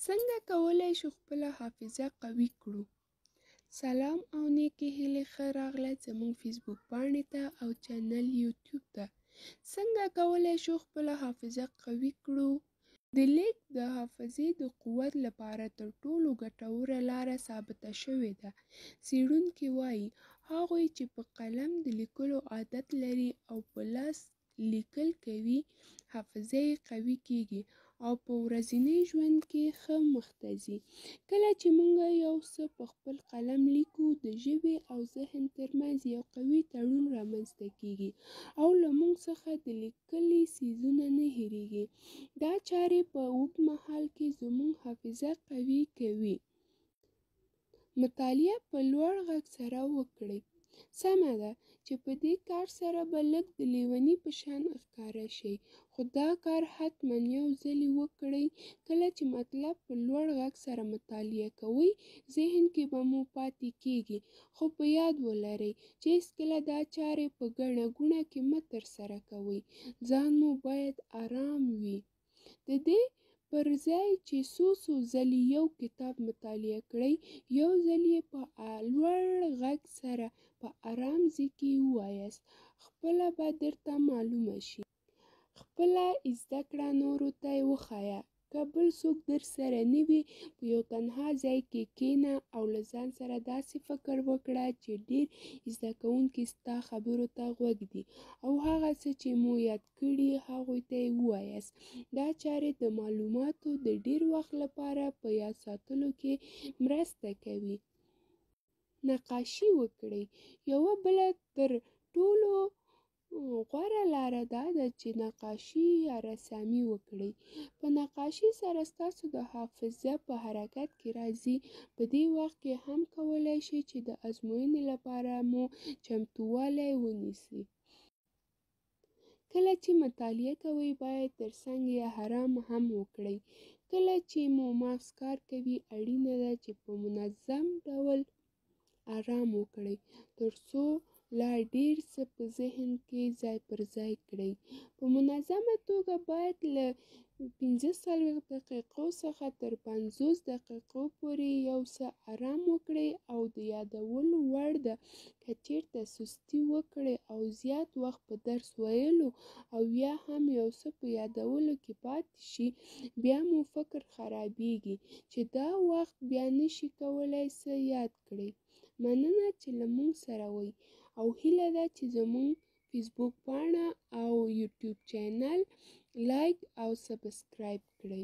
څنګه کولی شو خپله حافظه قوي کړو؟ سلام او نیکې هیلې، ښه راغلاست زموږ فیسبوک پاڼې ته او چینل یوټیوب ته. څنګه کولی شو خپله حافظه قوي کړو؟ د لیک د حافظې د قوت لپاره تر ټولو ګټوره لاره ثابته شوې ده. څېړونکي وایي هغوی چې په قلم د لیکلو عادت لري او په لاس لیکل کوي حافظه یې قوي کېږي او په ورځني ژوند کې ښه مخته ځي. کله چې موږ یو څه په خپل قلم لیکو د ژبې او ذهن ترمنځ یو قوي تړون رامنځته کېږي او له موږ څخه د لیکلي څیزونه نه هېرېږي. دا چارې په اوږد مهال کې زموږ حافظه قوي کوي. مطالعه په لوړ غږ سره وکړئ. سمه ده چې په دې کار سره به لږ د لیوني په شان ښکاره شئ، خو دا کار حتما یو ځلې وکړئ. کله چې مطلب په لوړ غږ سره مطالعه کوئ ذهن کې به مو پاتې کېږي، خو په یاد ولرئ چې هېڅکله دا چارې په ګڼه ګوڼه کې مه ترسره کوئ. ځان مو باید ارام وي. د دې پر ځای چې څو ځلې یو کتاب مطالعه کړئ، یو ځل یې په لوړ غږ سره په ارام ځای کې ووایاست. خپله به درته معلومه شي. خپله زده کړه نورو ته یې وښایه. که بل څوک درسره نه وي، په یو تنها ځای کې کښېنه او له ځان سره داسې فکر وکړه چې ډېر زده کوونکي ستا خبرو ته غوږ دي او هغه څه چې مو یاد کړي هغوی ته یې ووایاست. دا چارې د معلوماتو د ډېر وخت لپاره په یاد ساتلو کې مرسته کوي. نقاشي وکړئ. یوه بله تر ټولو غوره لاره دا ده چې نقاشي یا رسامي وکړئ. په نقاشي سره ستاسو د حافظه په حرکت کې راځي. په دې وخت کې هم کولی شئ چې د ازموینې لپاره مو چمتووالی ونیسئ. کله چې مطالعه کوئ باید ترڅنګ یې ارام هم وکړئ. کله چې مو مغز کار کوي اړینه ده چې په منظم ډول ارام وکړئ ترڅو لا ډېر څه په ذهن کې ځای پر ځای کړئ. په منظمه توګه باید له 45 دقیقو څخه تر 50 دقیقو پورې یو څه ارام وکړئ او د یادولو وړ ده. که چېرته سستي وکړئ او زیات وخت په درس ویلو او یا هم یو څه په یادولو کې پاتې شي، بیا مو فکر خرابېږي چې دا وخت بیا نشئ کولی څه یاد کړئ. مننه چې له موږ سره وئ او هیله ده چې زموږ فیسبوک پاڼه او یوټیوب چینل لایک او سبسکرایب کړئ.